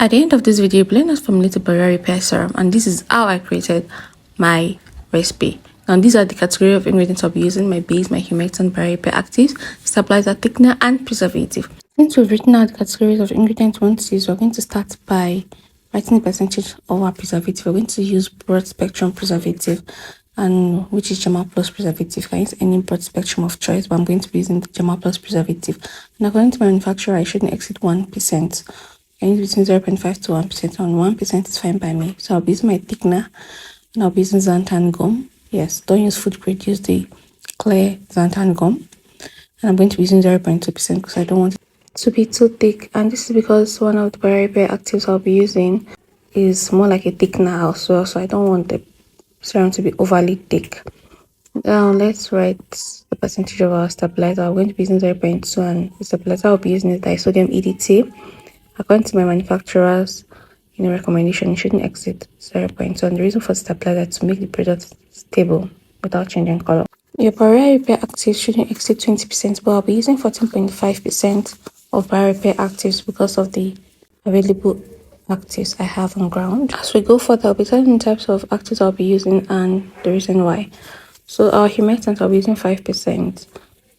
At the end of this video, learn how to formulate a barrier repair serum, and this is how I created my recipe. Now, these are the category of ingredients I'll be using: my base, my humectant, barrier repair actives, stabilizer, thickener, and preservative. Since we've written out the categories of ingredients we want to use, we're going to start by writing the percentage of our preservative. We're going to use broad spectrum preservative, and which is Germa Plus preservative. You can use any broad spectrum of choice, but I'm going to be using the Germa Plus preservative. And according to my manufacturer, I shouldn't exceed 1%. I use between 0.5 to 1%, and 1% is fine by me. So I'll be using my thickener, and I'll be using xanthan gum. Yes, don't use food grade, use the clear xanthan gum. And I'm going to be using 0.2% because I don't want it to be too thick. And this is because one of the barrier repair actives I'll be using is more like a thickener as well. So I don't want the serum to be overly thick. Now let's write the percentage of our stabilizer. I'm going to be using 0.2, and the stabilizer I'll be using is disodium EDT. According to my manufacturer's recommendation, it shouldn't exceed 0.2. And the reason for stabilizer is to make the product stable without changing color. Your barrier repair actives shouldn't exceed 20%, but I'll be using 14.5% of barrier repair actives because of the available actives I have on ground. As we go further, I'll be telling the types of actives I'll be using and the reason why. So our humectant, I'll be using 5%. And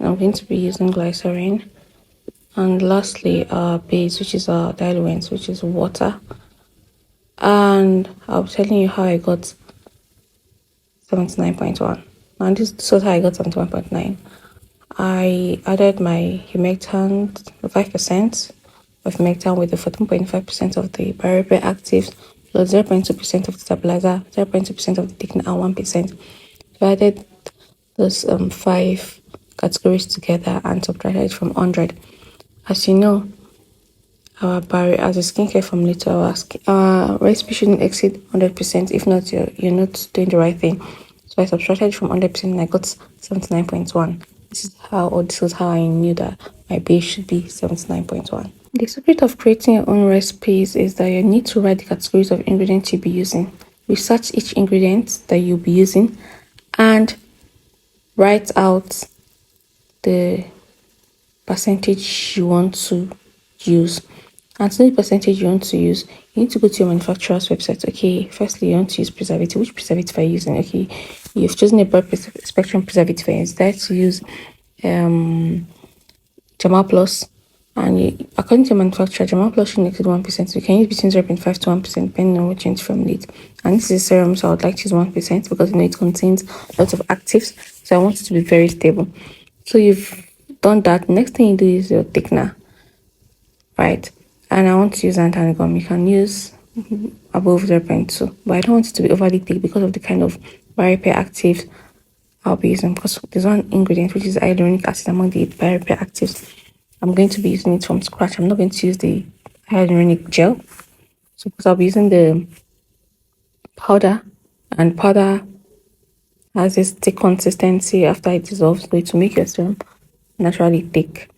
I'm going to be using glycerin. And lastly, our base, which is our diluent, which is water. And I'll be telling you how I got 79.1. And this is how I got 71.9. I added my humectant, 5% of humectant with the 14.5% of the barrier repair actives, plus 0.2% of the stabilizer, 0.2% of the thickener, and 1%. So I added those 5 categories together and subtracted it from 100. As you know, our barrier as a skincare formulator, our recipe shouldn't exceed 100%. If not, you're not doing the right thing. So I subtracted from 100% and I got 79.1. This was how I knew that my base should be 79.1. The secret of creating your own recipes is that you need to write the categories of ingredients you'll be using. Research each ingredient that you'll be using and write out the percentage you want to use. And to know the percentage you want to use, you need to go to your manufacturer's website. Okay, firstly, you want to use preservative. Which preservative are you using? Okay, you've chosen a broad spectrum preservative. Instead, to use Germa Plus. And according to your manufacturer, Germa Plus shouldn't exceed 1%. So you can use between 0.5 to 1%, depending on what you want to formulate. And this is a serum, so I would like to use 1% because it contains lots of actives. So I want it to be very stable. So you've done that. Next thing you do is your thickener, right? And I want to use xanthan gum. You can use above 0.2, but I don't want it to be overly thick because of the kind of barrier repair actives I'll be using. Because there's one ingredient which is hyaluronic acid among the barrier repair actives. I'm going to be using it from scratch. I'm not going to use the hyaluronic gel. So because I'll be using the powder, and powder has this thick consistency after it dissolves, so it will make your serum naturally thick.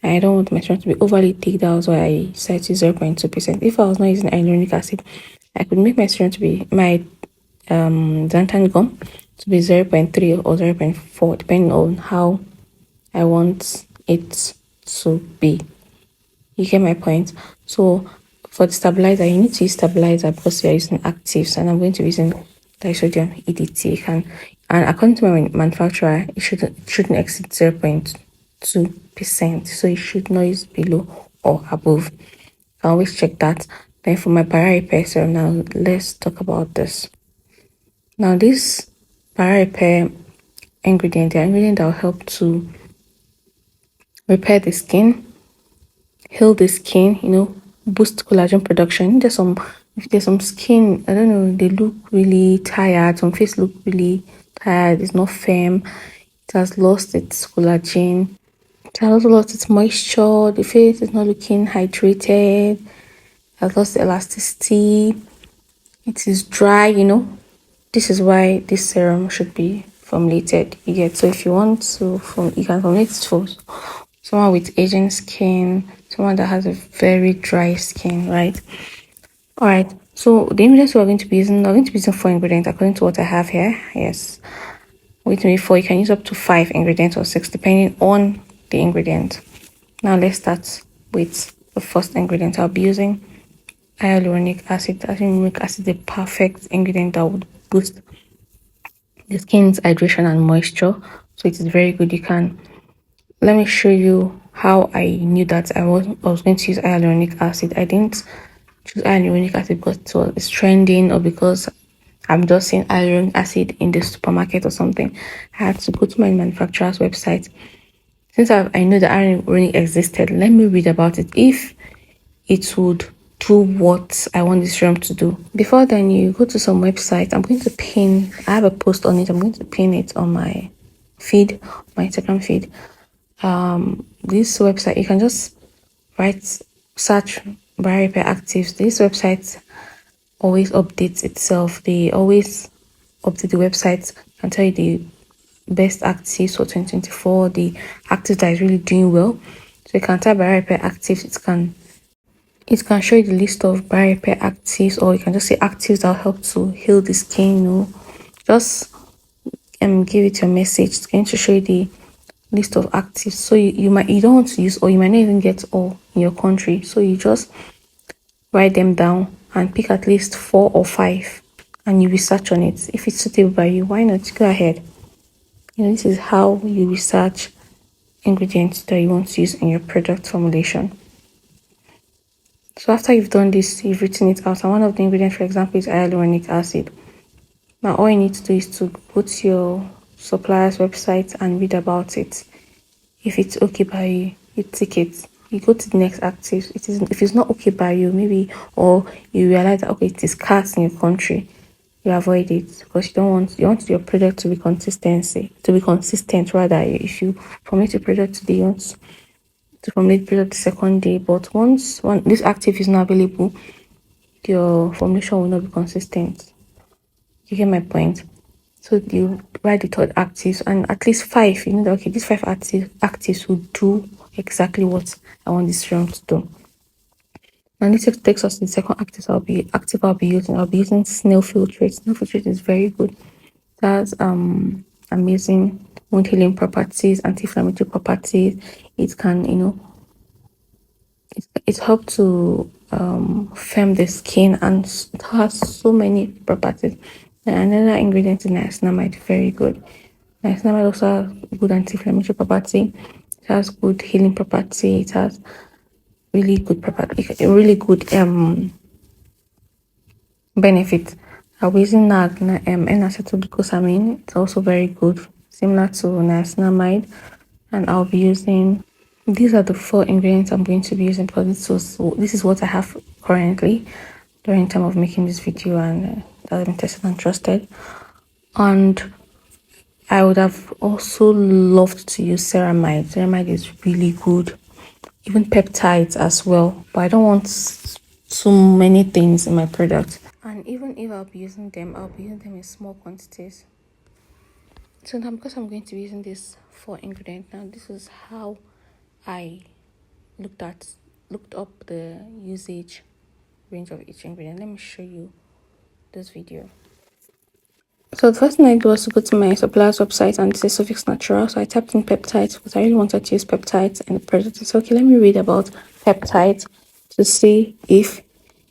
I don't want my serum to be overly thick. That was why I set to 0.2%. If I was not using hyaluronic acid, I could make my serum to be my xanthan gum to be 0.3 or 0.4, depending on how I want it to be. You get my point? So for the stabilizer, you need to use stabilizer because you're using actives, and I'm going to be using disodium EDT. And according to my manufacturer, it shouldn't exceed 0.2%. So you should not use below or above. I always check that. Then for my barrier repair serum, now let's talk about this. Now this barrier repair ingredient, the ingredient that will help to repair the skin, heal the skin, boost collagen production. If there's some skin, I don't know, they look really tired, some face look really tired, it's not firm, it has lost its collagen, it has also lost its moisture, the face is not looking hydrated, it has lost elasticity, it is dry, this is why this serum should be formulated. You get, so if you want to you can formulate it for someone with aging skin, someone that has a very dry skin, right? All right, so the ingredients we're going to be using, 4 ingredients according to what I have here. Yes, with me 4. You can use up to 5 ingredients or 6 depending on the ingredient. Now let's start with the first ingredient. I'll be using hyaluronic acid. Hyaluronic acid is the perfect ingredient that would boost the skin's hydration and moisture. So it is very good. You can let me show you how I knew that I was going to use hyaluronic acid. I didn't choose hyaluronic acid because it's trending or because I'm just seeing hyaluronic acid in the supermarket or something. I had to go to my manufacturer's website. Since I know that hyaluronic existed, let me read about it. If it would do what I want this serum to do. Before then, you go to some website. I'm going to pin, I have a post on it. I'm going to pin it on my feed, my Instagram feed. This website, you can just search Barry Repair Actives. This website always updates itself. They always update the website and tell you the best actives for 2024, the actives that is really doing well. So you can type Barry Repair Actives. It can show you the list of Barry Repair Actives, or you can just say actives that help to heal the skin. Just give it your message. It's going to show you the list of actives. So you don't want to use, or you might not even get all in your country. So you just write them down and pick at least 4 or 5, and you research on it. If it's suitable by you, why not go ahead? This is how you research ingredients that you want to use in your product formulation. So after you've done this, you've written it out, and one of the ingredients, for example, is hyaluronic acid. Now all you need to do is to go to your supplier's website and read about it. If it's okay by you, you tick it. You go to the next active. If it's not okay by you, maybe, or you realize that okay, it is scarce in your country, you avoid it because you want your product to be consistent rather. If you formulate your product today, you want to formulate product the second day, but once this active is not available, your formulation will not be consistent. You get my point? So you write the third active and at least 5. You know that okay, these 5 actives will do exactly what I want this serum to do. And this takes us to the second active I'll be using. I'll be using snail filtrate. Snail filtrate is very good. It has amazing wound healing properties, anti-inflammatory properties. It can, it helps to firm the skin, and it has so many properties. And another ingredient is niacinamide, very good. Niacinamide also has good anti-inflammatory property. It has good healing property. It has really good benefit. I'll be using N-acetylglucosamine. It's also very good, similar to niacinamide. And I'll be using, these are the 4 ingredients I'm going to be using because this is what I have currently during time of making this video, and that has been tested and trusted. And I would have also loved to use ceramide. Ceramide is really good, even peptides as well, but I don't want too many things in my product. And even if I'll be using them in small quantities. So now, because I'm going to be using this 4 ingredients, now this is how I looked up the usage range of each ingredient. Let me show you this video. So the first thing I did was to go to my supplier's website and say Suffix Natural. So I typed in peptides because I really wanted to use peptides in the product. So okay, let me read about peptides to see if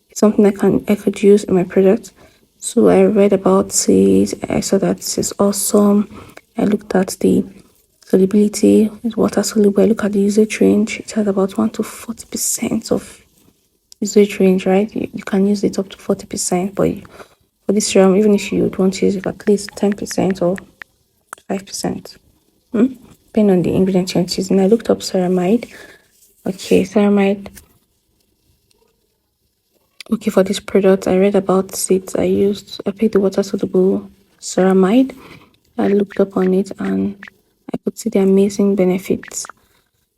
it's something I could use in my product. So I read about it. I saw that this is awesome. I looked at the solubility, it's water soluble. I look at the usage range. It has about 1 to 40% of usage range, right? You can use it up to 40%, but for this serum, even if you don't use it, at least 10% or 5%, depending on the ingredients you're using. I looked up ceramide. Okay, ceramide. Okay, for this product, I read about it. I picked the water soluble ceramide. I looked up on it and I could see the amazing benefits.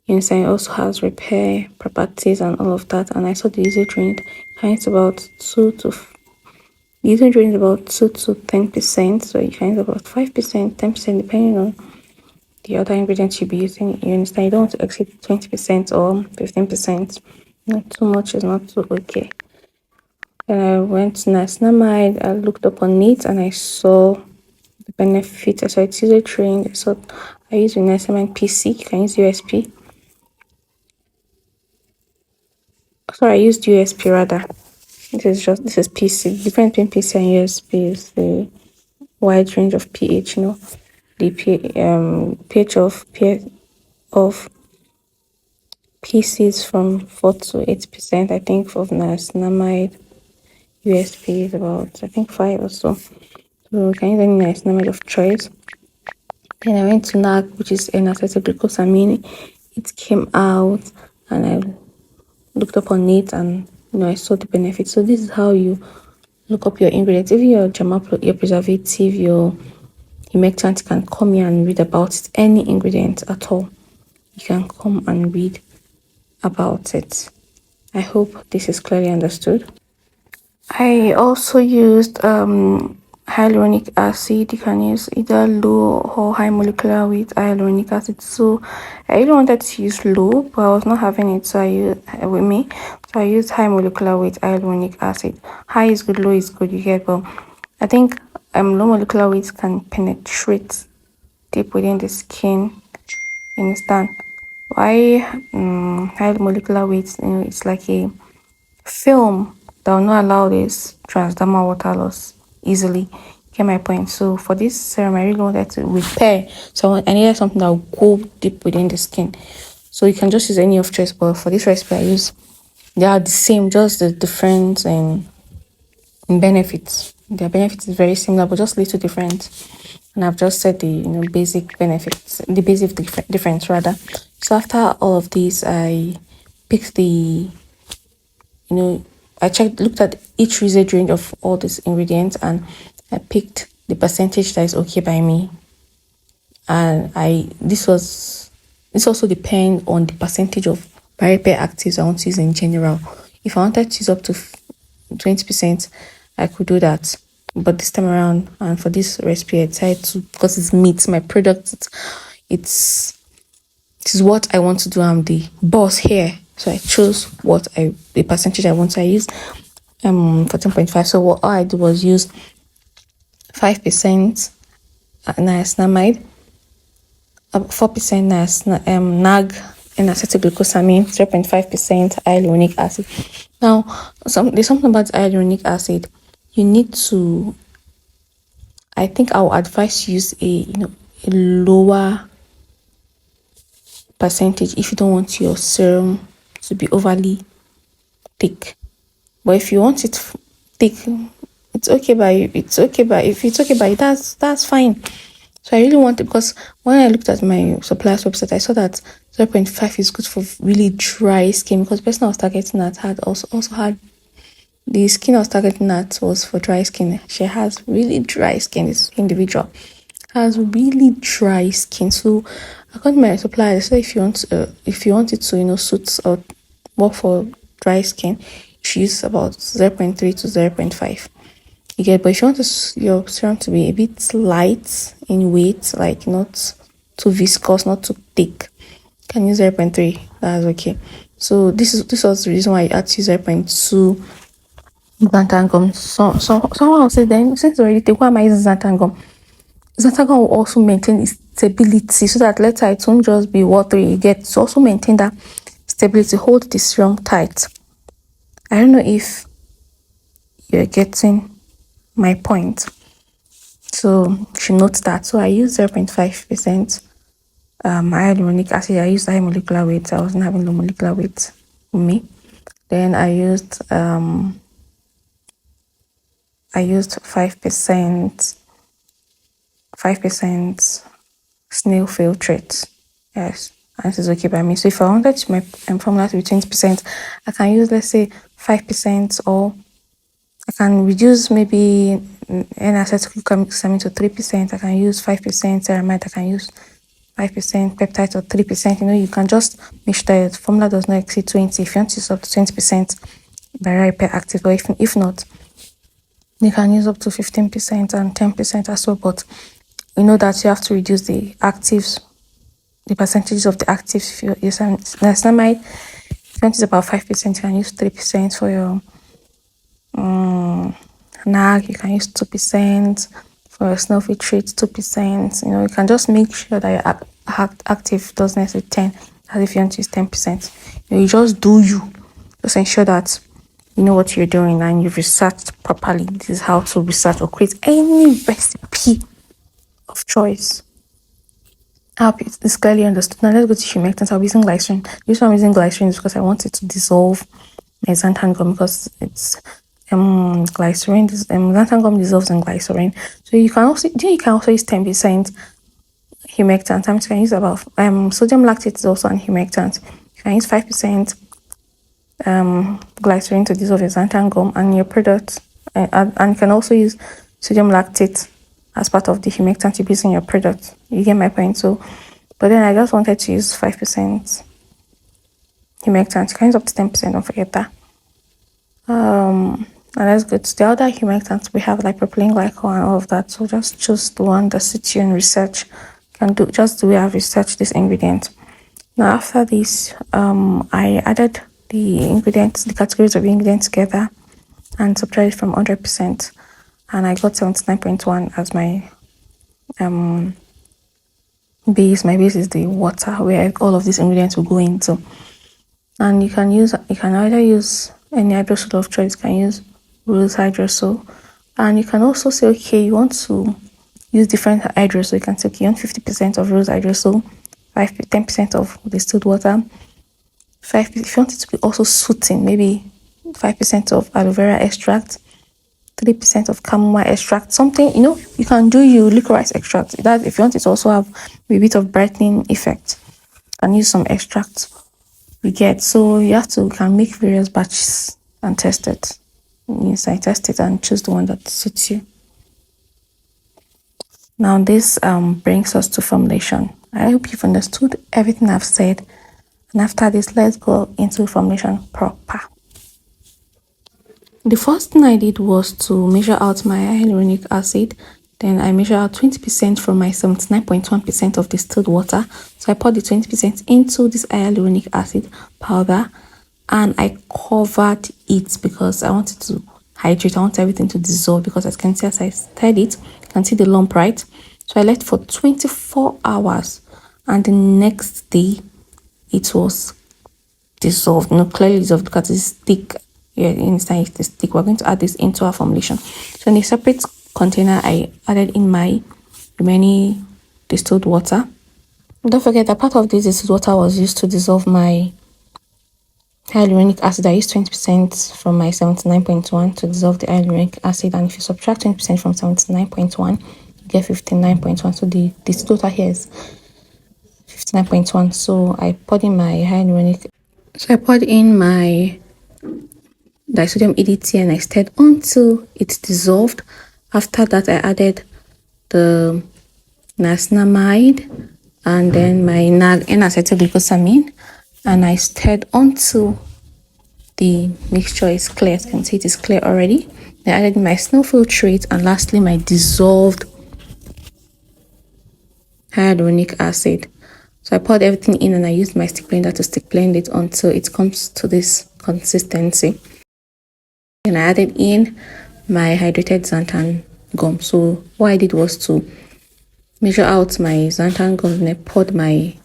Inside also has repair properties and all of that. And I saw the usage range. It's about 2 to the usage range is about 2 to 10%. So you find about 5%, 10%, depending on the other ingredients you'll be using. You understand? You don't want to exceed 20% or 15%. Not too much is not too okay. Then I went to niacinamide. I looked up on it and I saw the benefits. I saw its usage range. So I used niacinamide PC. You can use USP. Sorry, I used USP rather. This is PC. The difference between PC and USP is the wide range of pH. The pH of PC is from 4 to 8%. I think of niacinamide. USP is about, I think, 5 or so. So we can use any niacinamide of choice. Then I went to NAG, which is N-acetyl glucosamine. It came out, and I looked up on it, and I saw the benefits. So this is how you look up your ingredients. Even your your preservative, your humectant, you can come here and read about it. Any ingredient at all, you can come and read about it. I hope this is clearly understood. I also used hyaluronic acid. You can use either low or high molecular weight hyaluronic acid. So I really wanted to use low, but I was not having it, so I used with me. So I used high molecular weight hyaluronic acid. High is good, low is good. You get, but I think low molecular weight can penetrate deep within the skin. You understand? Why high molecular weight? It's like a film that will not allow this transdermal water loss easily. Get my point? So for this serum, I really wanted to repair. So I needed something that will go deep within the skin. So you can just use any of choice, but for this recipe, they are the same, just the difference in benefits. Their benefits is very similar, but just little different. And I've just said the basic benefits, the basic difference rather. So after all of these, I picked the I looked at each usage range of all these ingredients, and I picked the percentage that is okay by me. And this also depends on the percentage of barrier repair actives I want to use in general. If I wanted to use up to 20%, I could do that. But this time around, and for this recipe, I decided to, because it's meat, my product, this is what I want to do. I'm the boss here. So I chose the percentage I want to use 14.5. So what I did was use 5% niacinamide, 4% NAG and acetyl glucosamine, 0.5% hyaluronic acid. Now, there's something about hyaluronic acid. You need to, I think I will advise use a lower percentage if you don't want your serum to be overly thick. But if you want it thick, it's okay by you. If it's okay by you, that's fine. So I really want it, because when I looked at my supplier's website, I saw that 0.5 is good for really dry skin, because the person I was targeting at had also had the skin I was targeting at was for dry skin. She has really dry skin. This individual has really dry skin. So according to my supplier, so if you want it to suit or work for dry skin, you should use about 0.3 to 0.5. You get, but if you want your serum to be a bit light in weight, like not too viscous, not too thick, you can use 0.3. That's okay. So this was the reason why I had to use 0.2 xanthan. So someone will say, then since already take, why am I using xanthan gum? Xanthan gum will also maintain its stability, so that later it won't just be watery. You get to also maintain that stability, hold the serum tight. I don't know if you're getting my point. So you should note that. So I used 0.5% hyaluronic acid. I used high molecular weight. I wasn't having low molecular weight with me. Then I used 5% snail filtrate. Yes, and this is okay by me. So if I wanted my formula to be 20%, I can use, let's say, 5%, or I can reduce maybe N-acetyl glucosamine to 3%. I can use 5% ceramide. I can use 5% peptide or 3%. You can just make sure that the formula does not exceed 20. If you want to use up to 20% barrier repair active, or if not, you can use up to 15% and 10% as well. But you know that you have to reduce the actives, the percentages of the actives. If you use niacinamide, if you want to use about 5%, you can use 3% for your NAG. You can use 2% for your snow filtrate, 2%. You can just make sure that your active doesn't exceed 10, as if you want to use 10%. You just do you. Just ensure that you know what you're doing and you've researched properly. This is how to research or create any recipe of choice. I hope it's clearly understood. Now let's go to humectants. I'll be using glycerin. The reason I'm using glycerin is because I want it to dissolve my xanthan gum, because it's glycerin. This xanthan gum dissolves in glycerin. So you can also use 10% humectant. Sometimes you can use about sodium lactate is also an humectant. You can use 5% glycerin to dissolve your xanthan gum and your product, and you can also use sodium lactate as part of the humectant you're using your product. You get my point? So, but then I just wanted to use 5% humectant. You can use up to 10%, don't forget that. And let's go to the other humectants. We have like propylene glycol and all of that. So just choose the one that suits you in research. You can do just the way I've researched this ingredient. Now after this, I added the ingredients, the categories of ingredients together and subtracted from 100%. And I got 79.1 as my base. My base is the water where all of these ingredients will go into. And you can either use any hydrosol of choice. You can use rose hydrosol. And you can also say, okay, you want to use different hydrosol. You can say, okay, you want 50% of rose hydrosol, 10% of distilled water, 5%. If you want it to be also soothing, maybe 5% of aloe vera extract, 3% of chamomile extract, something, you can do your licorice extract. That if you want it to also have a bit of brightening effect, you can use some extract. You get, so you can make various batches and test it. Yes, I test it and choose the one that suits you. Now this brings us to formulation. I hope you've understood everything I've said. And after this, let's go into formulation proper. The first thing I did was to measure out my hyaluronic acid. Then I measured out 20% from my 79.1% of distilled water. So I poured the 20% into this hyaluronic acid powder and I covered it because I wanted to hydrate. I want everything to dissolve because as you can see, as I stirred it, you can see the lump, right? So I left for 24 hours and the next day it was dissolved. Clearly dissolved because it's thick. Yeah, inside it's thick. We're going to add this into our formulation. So in a separate container, I added in my remaining distilled water. Don't forget that part of this distilled water was used to dissolve my hyaluronic acid. I used 20% from my 79.1 to dissolve the hyaluronic acid, and if you subtract 20% from 79.1, you get 59.1. So the distilled water here is 59.1. So I poured in my disodium EDT and I stirred until it dissolved. After that, I added the niacinamide and then my N-acetylglucosamine and I stirred until the mixture is clear. As you can see, it is clear already. I added my snow filtrate and lastly my dissolved hyaluronic acid. So I poured everything in and I used my stick blender to stick blend it until it comes to this consistency. And I added in my hydrated xanthan gum. So what I did was to measure out my xanthan gum and I poured my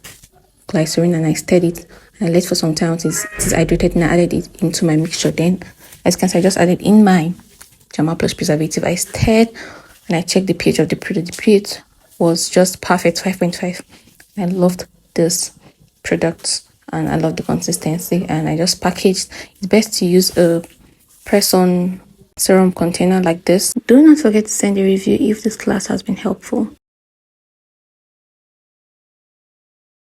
glycerin and I stirred it. I let for some time until it is hydrated and I added it into my mixture. Then, as you can see, I just added in my Jama Plus preservative. I stirred and I checked the pH of the product. The pH was just perfect, 5.5. I loved this product and I love the consistency and I just packaged. It's best to use a press-on serum container like this. Do not forget to send a review if this class has been helpful.